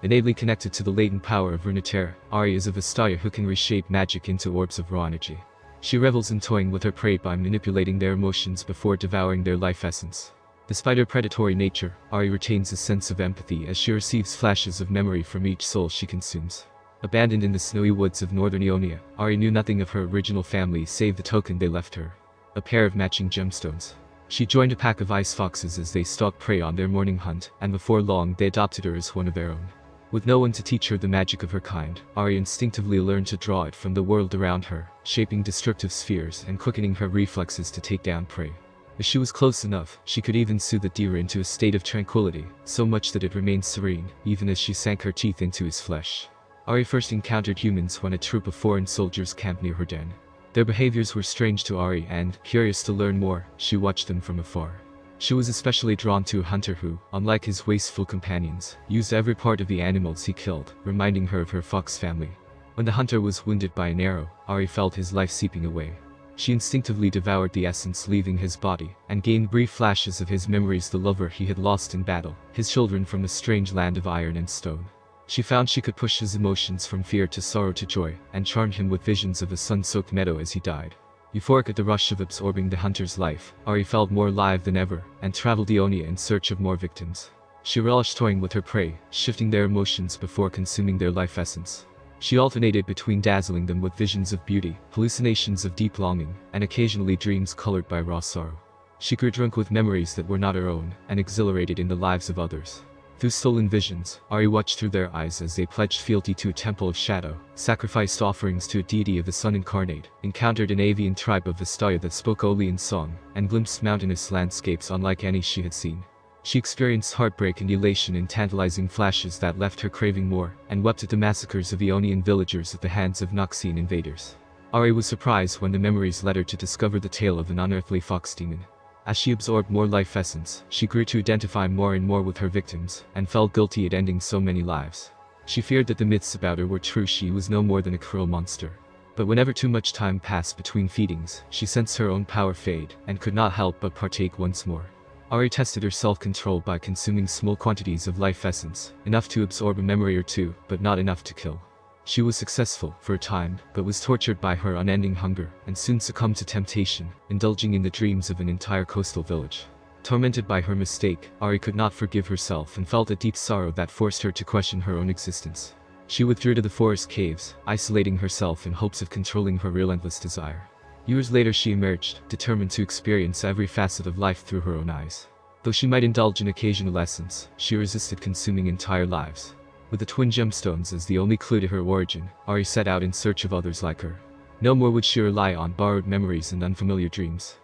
Innately connected to the latent power of Runeterra, Ahri is a vastaya who can reshape magic into orbs of raw energy. She revels in toying with her prey by manipulating their emotions before devouring their life essence. Despite her predatory nature, Ahri retains a sense of empathy as she receives flashes of memory from each soul she consumes. Abandoned in the snowy woods of northern Ionia, Ahri knew nothing of her original family save the token they left her: a pair of matching gemstones. She joined a pack of ice foxes as they stalked prey on their morning hunt, and before long they adopted her as one of their own. With no one to teach her the magic of her kind, Ahri instinctively learned to draw it from the world around her, shaping destructive spheres and quickening her reflexes to take down prey. If she was close enough, she could even soothe the deer into a state of tranquility, so much that it remained serene, even as she sank her teeth into his flesh. Ahri first encountered humans when a troop of foreign soldiers camped near her den. Their behaviors were strange to Ahri and, curious to learn more, she watched them from afar. She was especially drawn to a hunter who, unlike his wasteful companions, used every part of the animals he killed, reminding her of her fox family. When the hunter was wounded by an arrow, Ahri felt his life seeping away. She instinctively devoured the essence leaving his body, and gained brief flashes of his memories, the lover he had lost in battle, his children from the strange land of iron and stone. She found she could push his emotions from fear to sorrow to joy, and charmed him with visions of a sun-soaked meadow as he died. Euphoric at the rush of absorbing the hunter's life, Ahri felt more alive than ever, and traveled Ionia in search of more victims. She relished toying with her prey, shifting their emotions before consuming their life essence. She alternated between dazzling them with visions of beauty, hallucinations of deep longing, and occasionally dreams colored by raw sorrow. She grew drunk with memories that were not her own, and exhilarated in the lives of others. Through stolen visions, Ahri watched through their eyes as they pledged fealty to a temple of shadow, sacrificed offerings to a deity of the sun incarnate, encountered an avian tribe of vastaya that spoke only in song, and glimpsed mountainous landscapes unlike any she had seen. She experienced heartbreak and elation in tantalizing flashes that left her craving more, and wept at the massacres of Ionian villagers at the hands of Noxian invaders. Ahri was surprised when the memories led her to discover the tale of an unearthly fox demon. As she absorbed more life essence, she grew to identify more and more with her victims, and felt guilty at ending so many lives. She feared that the myths about her were true. She was no more than a cruel monster. But whenever too much time passed between feedings, she sensed her own power fade, and could not help but partake once more. Ahri tested her self-control by consuming small quantities of life essence, enough to absorb a memory or two, but not enough to kill. She was successful, for a time, but was tortured by her unending hunger, and soon succumbed to temptation, indulging in the dreams of an entire coastal village. Tormented by her mistake, Ahri could not forgive herself and felt a deep sorrow that forced her to question her own existence. She withdrew to the forest caves, isolating herself in hopes of controlling her relentless desire. Years later she emerged, determined to experience every facet of life through her own eyes. Though she might indulge in occasional essence, she resisted consuming entire lives. With the twin gemstones as the only clue to her origin, Ahri set out in search of others like her. No more would she rely on borrowed memories and unfamiliar dreams.